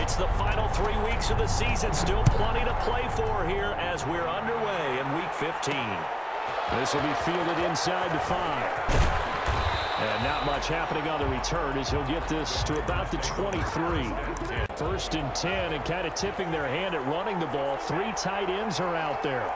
It's the final 3 weeks of the season. Still plenty to play for here as we're underway in Week 15. This will be fielded inside the 5. And not much happening on the return as he'll get this to about the 23. 1st and 10, and kind of tipping their hand at running the ball. 3 tight ends are out there.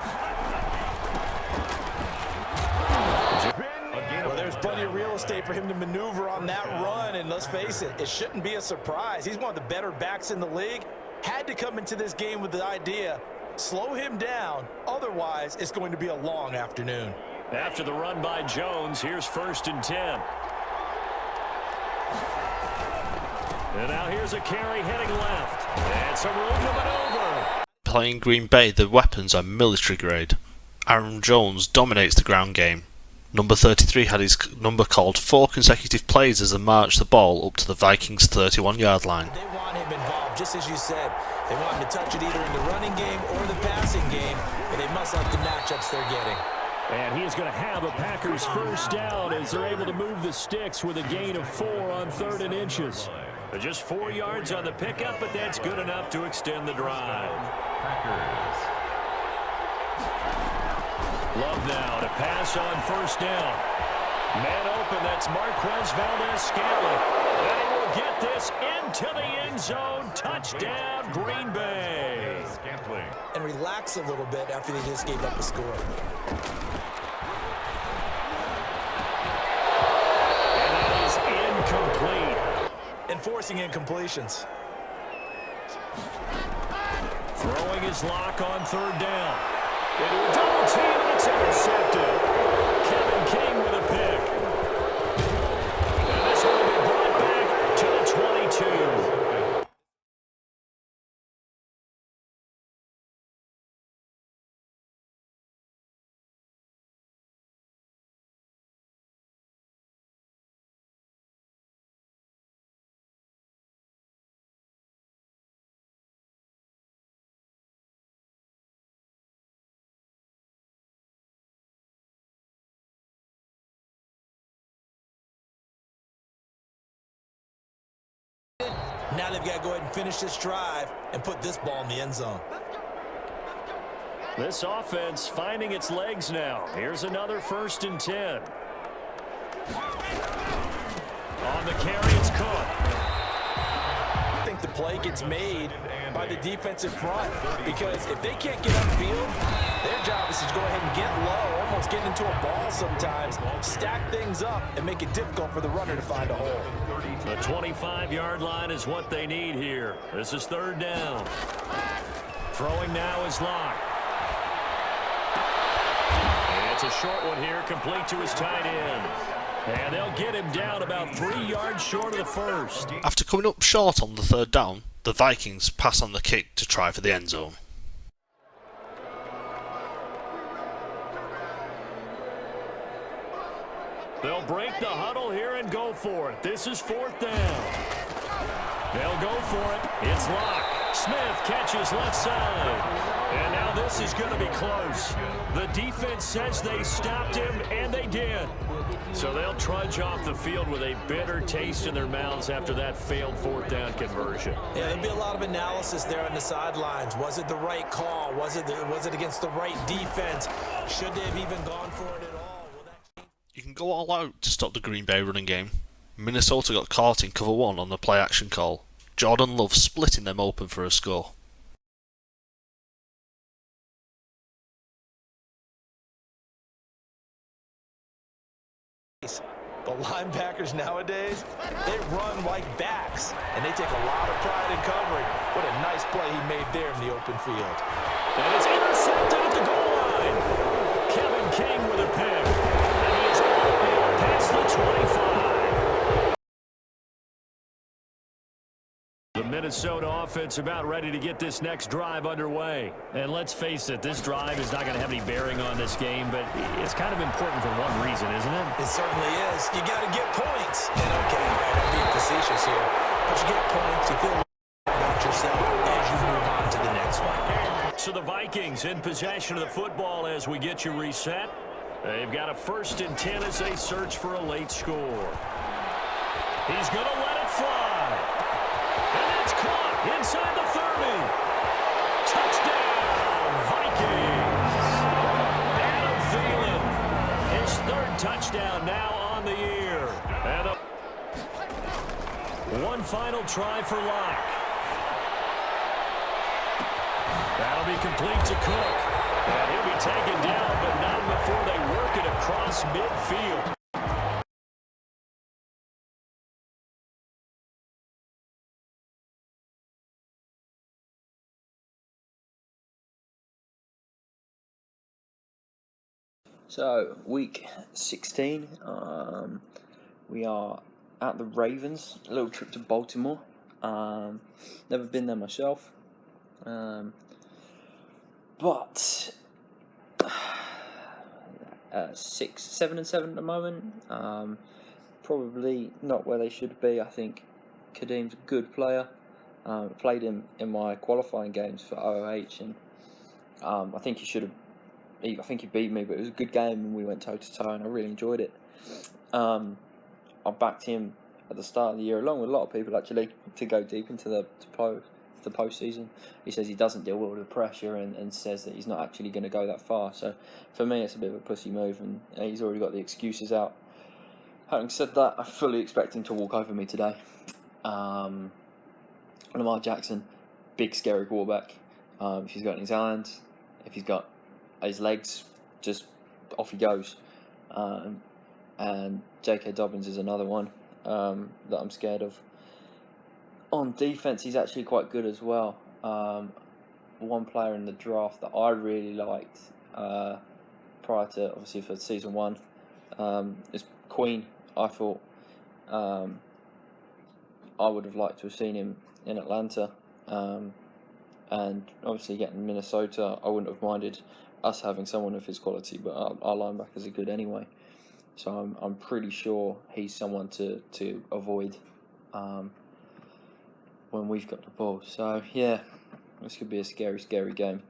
Well, there's plenty of real estate for him to maneuver on that run, and let's face it, it shouldn't be a surprise. He's one of the better backs in the league. Had to come into this game with the idea, slow him down, otherwise it's going to be a long afternoon. After the run by Jones, here's 1st and 10. And now here's a carry heading left. And some room to maneuver. Playing Green Bay, the weapons are military grade. Aaron Jones dominates the ground game. Number 33 had his number called 4 consecutive plays as they marched the ball up to the Vikings' 31-yard line. They want him involved, just as you said. They want him to touch it either in the running game or the passing game, but they must like the matchups they're getting. And he is going to have a Packers first down as they're able to move the sticks with a gain of 4 on 3rd and inches. Just 4 yards on the pickup, but that's good enough to extend the drive. Love now to pass on 1st down. Man open, that's Marquez Valdez-Scantling. And he will get this into the end zone. Touchdown, Green Bay. And relax a little bit after they just gave up a score. And that is incomplete. Enforcing incompletions. Throwing his lock on 3rd down. Into a double team, and it's intercepted. Kevin King with a pick. And this will be brought back to the 22. Now they've got to go ahead and finish this drive and put this ball in the end zone. This offense finding its legs now. Here's another 1st and 10. On the carry, it's Cook. I think the play gets made by the defensive front because if they can't get upfield, their job is to go ahead and get low, almost get into a ball sometimes, stack things up, and make it difficult for the runner to find a hole. The 25-yard line is what they need here. This is 3rd down. Throwing now is Locke. It's a short one here, complete to his tight end. And they'll get him down about 3 yards short of the 1st. After coming up short on the 3rd down, the Vikings pass on the kick to try for the end zone. They'll break the huddle here and go for it. This is 4th down. They'll go for it. It's Locke. Smith catches left side. And now this is going to be close. The defense says they stopped him, and they did. So they'll trudge off the field with a bitter taste in their mouths after that failed 4th down conversion. Yeah, there'll be a lot of analysis there on the sidelines. Was it the right call? Was it against the right defense? Should they have even gone for it at all? You can go all out to stop the Green Bay running game. Minnesota got caught in cover 1 on the play action call. Jordan Love splitting them open for a score. The linebackers nowadays, they run like backs, and they take a lot of pride in covering. What a nice play he made there in the open field. And it's intercepted at the goal line. Kevin King with a pick. And he is past the 25. The Minnesota offense about ready to get this next drive underway. And let's face it, this drive is not going to have any bearing on this game, but it's kind of important for one reason, isn't it? It certainly is. You got to get points. And okay, I'm being facetious here, but you get points, you feel about yourself as you move on to the next one. So the Vikings in possession of the football as we get you reset. They've got a 1st and 10 as they search for a late score. He's going to let it fly. And it's caught inside final try for Locke. That'll be complete to Cook. And he'll be taken down, but not before they work it across midfield. So, week 16, we are at the Ravens, a little trip to Baltimore. Never been there myself, but 7-7 at the moment. Probably not where they should be. I think Kadeem's a good player. Played him in my qualifying games for OOH, and I think he should have. I think he beat me, but it was a good game and we went toe to toe and I really enjoyed it. I backed him at the start of the year, along with a lot of people actually, to go deep into the postseason. He says he doesn't deal well with the pressure and says that he's not actually going to go that far. So for me, it's a bit of a pussy move, and he's already got the excuses out. Having said that, I fully expect him to walk over me today. Lamar Jackson, big scary quarterback. If he's got in his hands, if he's got his legs, just off he goes. And J.K. Dobbins is another one that I'm scared of. On defense, he's actually quite good as well. One player in the draft that I really liked prior to, obviously, for season 1 is Queen. I thought I would have liked to have seen him in Atlanta. And obviously getting Minnesota, I wouldn't have minded us having someone of his quality, but our linebackers are good anyway. So I'm pretty sure he's someone to avoid when we've got the ball. So yeah, this could be a scary, scary game.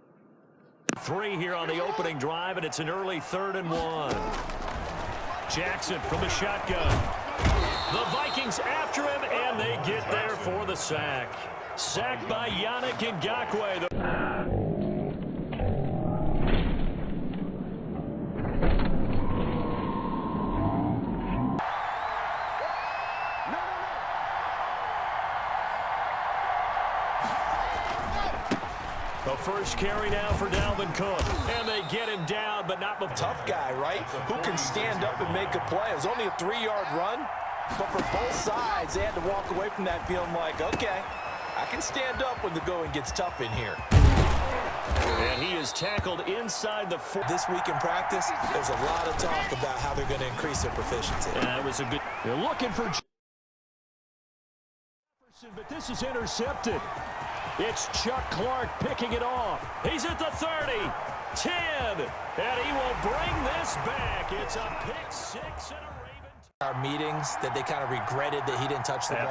3 here on the opening drive, and it's an early 3rd and 1. Jackson from the shotgun. The Vikings after him, and they get there for the sack. Sacked by Yannick Ngakoue. The first carry now for Dalvin Cook. And they get him down, but not before. Tough guy, right? Who can stand up and make a play. It was only a 3-yard run, but for both sides, they had to walk away from that feeling like, okay, I can stand up when the going gets tough in here. And he is tackled inside the 4. This week in practice, there's a lot of talk about how they're going to increase their proficiency. That was a good. They're looking for Jefferson, but this is intercepted. It's Chuck Clark picking it off. He's at the 30, 10, and he will bring this back. It's a pick 6 and a Raven. Our meetings that they kind of regretted that he didn't touch the ball.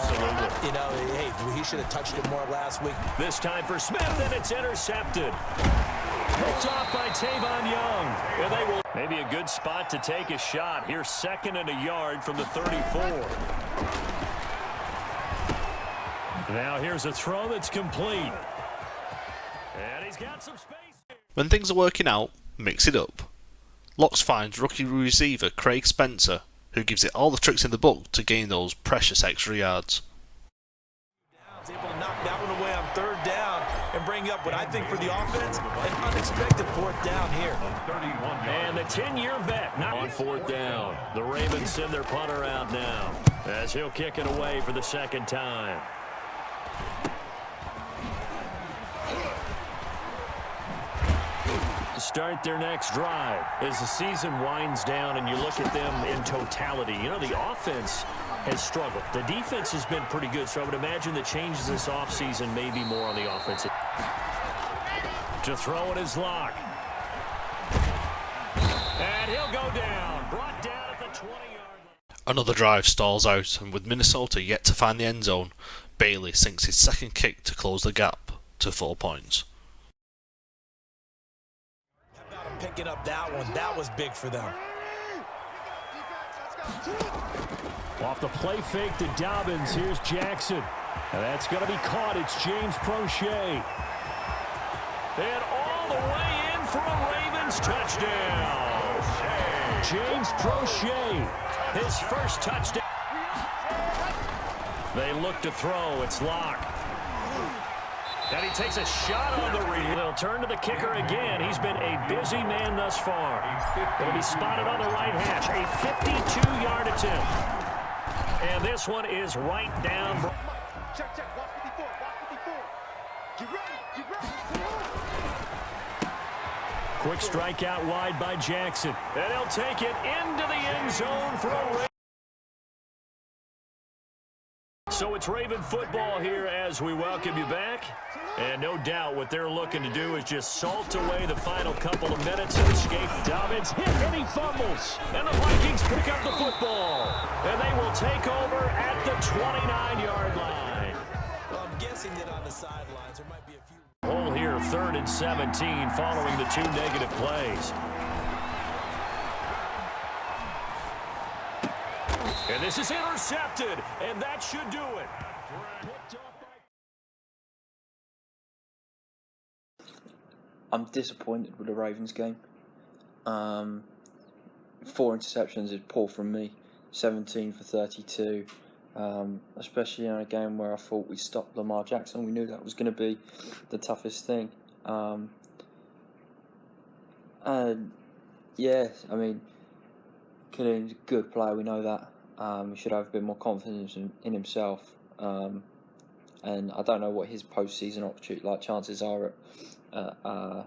You know, hey, he should have touched it more last week. This time for Smith, and it's intercepted. Picked off by Tavon Young. And they will. Maybe a good spot to take a shot. Here's 2nd and a yard from the 34. Now here's a throw that's complete. And he's got some space here. When things are working out, mix it up. Locks finds rookie receiver Craig Spencer, who gives it all the tricks in the book to gain those precious extra yards. He's able to knock that one away on 3rd down and bring up what I think for the offense, an unexpected 4th down here. And the 10-year vet now on 4th down. The Ravens send their punter out now as he'll kick it away for the 2nd time. Start their next drive as the season winds down and you look at them in totality. You know, the offense has struggled. The defense has been pretty good, so I would imagine the changes this offseason may be more on the offensive. To throw it is Locke. And he'll go down. Brought down at the 20-yard line. Another drive stalls out, and with Minnesota yet to find the end zone, Bailey sinks his 2nd kick to close the gap to 4 points. Picking up that one, that was big for them. Off the play fake to Dobbins, here's Jackson. And that's going to be caught. It's James Prochet. And all the way in for a Ravens touchdown. James Prochet, his first touchdown. They look to throw. It's Locke. And he takes a shot on the read. They'll turn to the kicker again. He's been a busy man thus far. It'll be spotted on the right hash. A 52-yard attempt. And this one is right down. Check, check. Watch 54. Watch 54. Get ready. Get ready. Quick strike out wide by Jackson. And he'll take it into the end zone for a So it's Raven football here as we welcome you back. And no doubt what they're looking to do is just salt away the final couple of minutes and escape. Dobbins hit and he fumbles. And the Vikings pick up the football. And they will take over at the 29-yard line. Well, I'm guessing that on the sidelines there might be a few. Hole here, 3rd and 17 following the 2 negative plays. And this is intercepted, and that should do it. I'm disappointed with the Ravens game. 4 interceptions is poor from me. 17 for 32. Especially in a game where I thought we stopped Lamar Jackson. We knew that was going to be the toughest thing. And yeah, I mean, Kadeem's a good player. We know that. He should have a bit more confidence in himself. And I don't know what his postseason opportunity chances are at the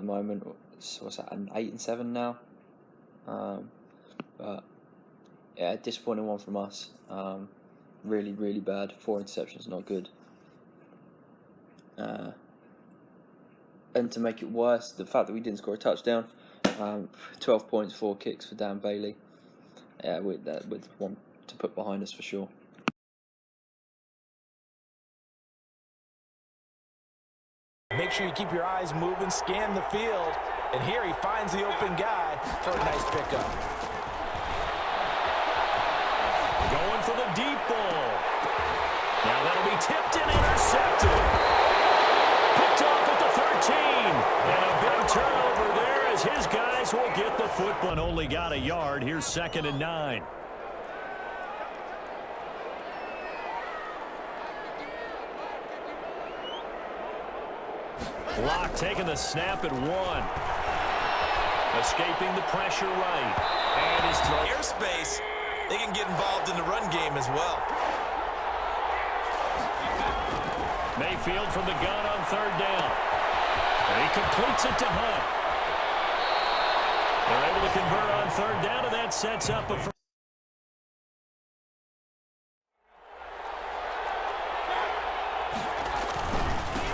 moment. What's that? An 8-7 now. But yeah, disappointing one from us. Really, really bad. 4 interceptions, not good. And to make it worse, the fact that we didn't score a touchdown. 12 points, 4 kicks for Dan Bailey. Yeah, with one to put behind us for sure. Make sure you keep your eyes moving, scan the field, and here he finds the open guy for a nice pickup. Going for the deep ball. Now that'll be tipped and intercepted. Picked off at the 13. And a big turnover there as his guys will get the football. And only got a yard. Here's 2nd and 9. Locke taking the snap at 1. Escaping the pressure right. And his throw. Airspace, they can get involved in the run game as well. Mayfield from the gun on 3rd down. And he completes it to Hunt. They're able to convert on 3rd down, and that sets up a...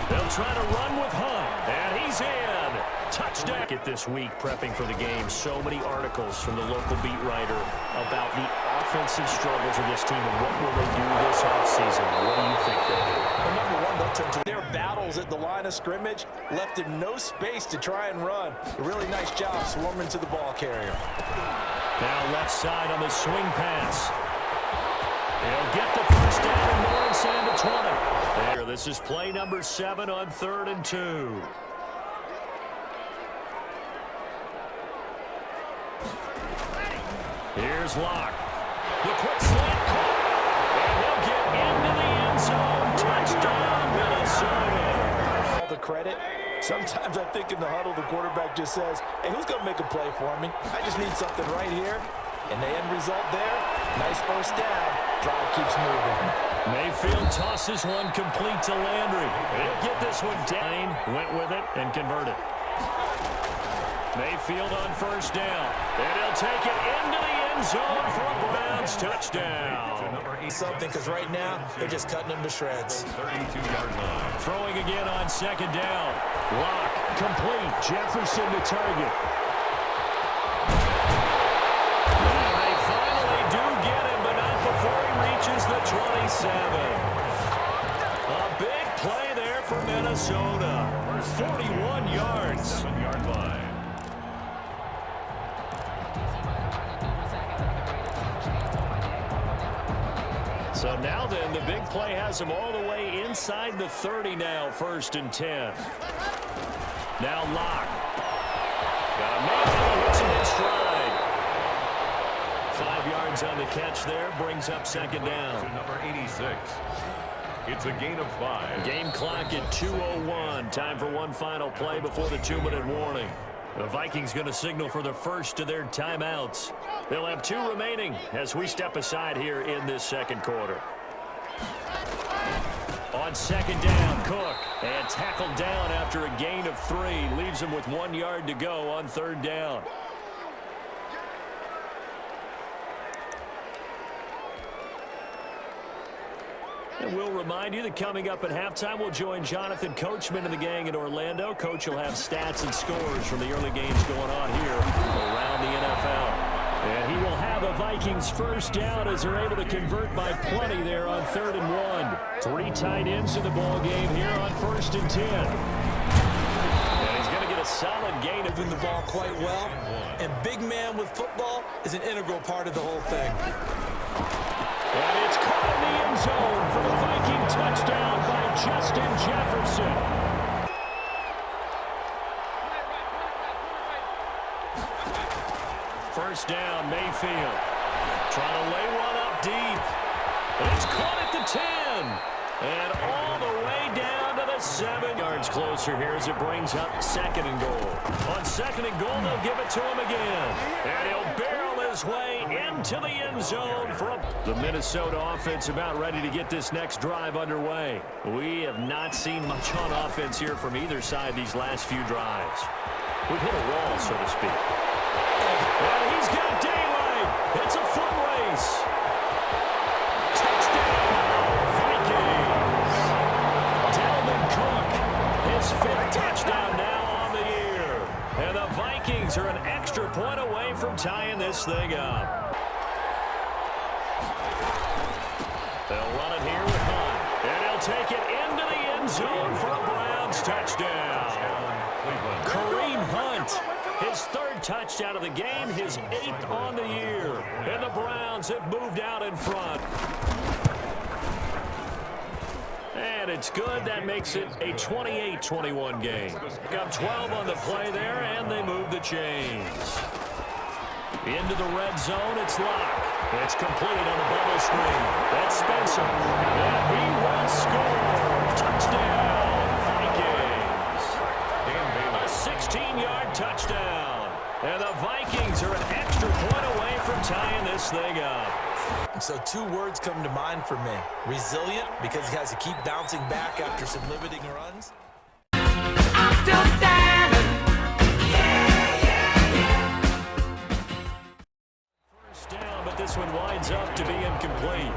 They'll try to run with Hunt, and he's in. Touchdown. Get this week prepping for the game. So many articles from the local beat writer about the offensive struggles of this team and what will they do this offseason. What do you think they'll do? Well, number one, they'll turn to their battles at the line of scrimmage, left him no space to try and run. A really nice job swarming to the ball carrier. Now left side on the swing pass. He'll get the first down and more inside the 20. There, this is play number 7 on 3rd and 2. Here's Locke. The quick slant caught. And he'll get into the end zone. Touchdown, Minnesota. All the credit. Sometimes I think in the huddle, the quarterback just says, hey, who's going to make a play for me? I just need something right here. And the end result there, nice first down. Drive keeps moving. Mayfield tosses one complete to Landry. He'll get this one down. Went with it and converted. Mayfield on 1st down. And he'll take it into the end zone for a Browns touchdown. Something, because right now, they're just cutting him to shreds. 32-yard line. Throwing again on 2nd down. Locke, complete. Jefferson to target. And they finally do get him, but not before he reaches the 27. A big play there for Minnesota. 41 yards. 7-yard line. So now then, the big play has him all the way inside the 30 now, 1st and 10. Now Locke. Got a man who hits him in stride. of yards on the catch there. Brings up second down. To number 86. It's a gain of 5. Game clock at 2:01. Time for one final play before the 2-minute warning. The Vikings going to signal for the first of their timeouts. They'll have 2 remaining as we step aside here in this second quarter. On second down, Cook. And tackled down after a gain of 3. Leaves him with 1 yard to go on third down. And we'll remind you that coming up at halftime, we'll join Jonathan Coachman and the gang in Orlando. Coach will have stats and scores from the early games going on here around the NFL. And he will have a Vikings first down as they're able to convert by plenty there on 3rd and 1. 3 tight ends in the ball game here on 1st and 10. And he's going to get a solid gain of Moving the ball quite well. And big man with football is an integral part of the whole thing. And it's caught in the end zone for the Viking touchdown by Justin Jefferson. First down, Mayfield. Trying to lay one up deep. It's caught at the 10. And all the way down to the 7 yards closer here as it brings up 2nd and goal. On 2nd and goal, they'll give it to him again. And he'll barrel his way into the end zone for the Minnesota offense about ready to get this next drive underway. We have not seen much on offense here from either side these last few drives. We've hit a wall, so to speak. And he's got daylight. It's a foot race. His 5th touchdown now on the year. And the Vikings are an extra point away from tying this thing up. They'll run it here with Hunt. And he'll take it into the end zone for a Browns touchdown. Kareem Hunt, his 3rd touchdown of the game, his 8th on the year. And the Browns have moved out in front. And it's good. That makes it a 28-21 game. Got 12 on the play there, and they move the chains. Into the red zone, it's Locke. It's complete on the bubble screen. That's Spencer. And he will score. Touchdown, Vikings. A 16-yard touchdown. And the Vikings are an extra point away from tying this thing up. So 2 words come to mind for me. Resilient, because he has to keep bouncing back after some limiting runs. I'm still standing. First down, but this one winds up to be incomplete.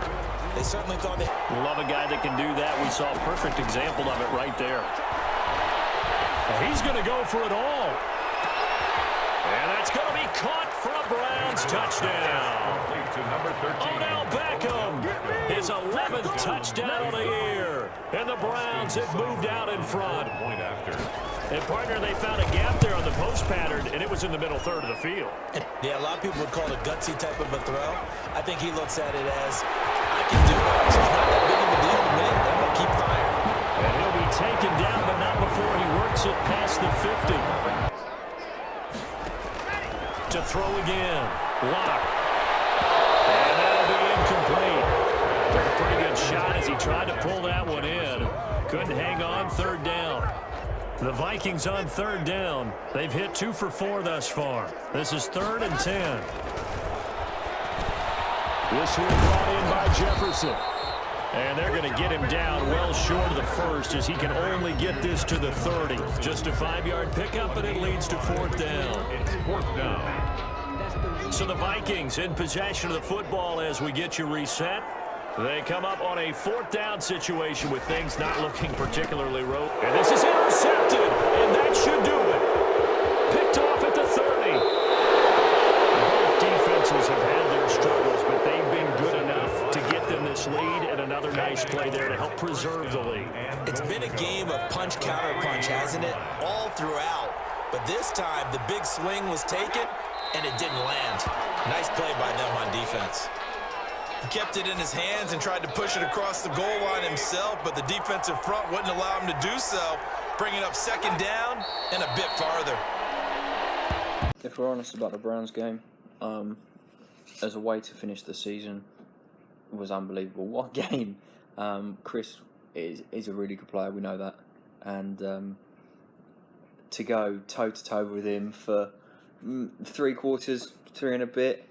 They certainly thought they... Love a guy that can do that. We saw a perfect example of it right there. He's going to go for it all. And that's going to be caught for a Browns touchdown. To number 13. Odell Beckham, his 11th touchdown of the year. And the Browns have moved out in front. Point after. And, partner, they found a gap there on the post pattern, and it was in the middle third of the field. Yeah, a lot of people would call it a gutsy type of a throw. I think he looks at it as, I can do it. So it's not that big of a deal to me. I'm going to keep firing. And he'll be taken down, but not before he works it past the 50. To throw again. Locke. And that'll be incomplete. Took a pretty good shot as he tried to pull that one in. Couldn't hang on. 3rd down. The Vikings on 3rd down. They've hit 2 for 4 thus far. This is 3rd and 10. This one brought in by Jefferson. And they're going to get him down well short of the 1st as he can only get this to the 30. Just a 5-yard pickup, and it leads to 4th down. It's 4th down. So the Vikings in possession of the football as we get you reset. They come up on a 4th down situation with things not looking particularly rough. And this is intercepted, and that should do it. Picked off at the 30. Both defenses have had their struggles, but they've been good enough to get them this lead, and another nice play there to help preserve the lead. It's been a game of punch, counter punch, hasn't it? All throughout. But this time, the big swing was taken, and it didn't land. Nice play by them on defense. He kept it in his hands and tried to push it across the goal line himself, but the defensive front wouldn't allow him to do so, bringing up 2nd down and a bit farther. If we're honest about the Browns game, as a way to finish the season, was unbelievable. What a game! Chris is a really good player. We know that, and to go toe to toe with him for 3 quarters, 3 and a bit,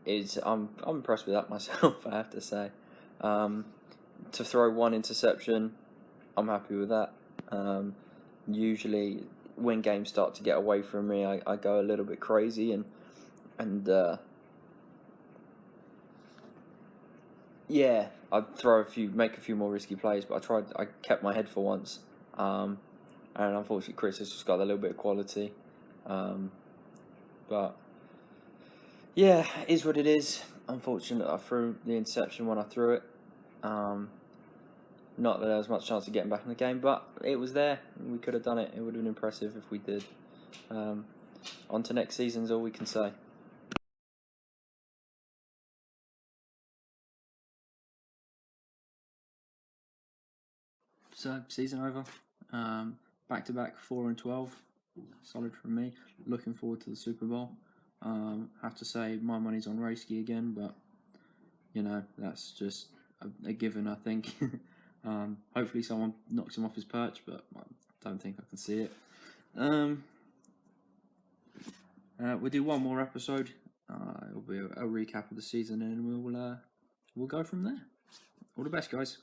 is I'm impressed with that myself. I have to say, to throw 1 interception, I'm happy with that. Usually, when games start to get away from me, I go a little bit crazy and yeah, I'd make a few more risky plays, but I kept my head for once. And unfortunately, Chris has just got a little bit of quality. But yeah, it is what it is. Unfortunately, I threw the interception when I threw it. Not that there was much chance of getting back in the game, but it was there. We could have done it. It would have been impressive if we did. On to next season's all we can say. So, season over. Back-to-back 4-12. Solid from me. Looking forward to the Super Bowl. Have to say my money's on Raski again, but that's just a given, I think. Hopefully someone knocks him off his perch, but I don't think I can see it. We'll do one more episode. It'll be a recap of the season, and we'll go from there. All the best, guys.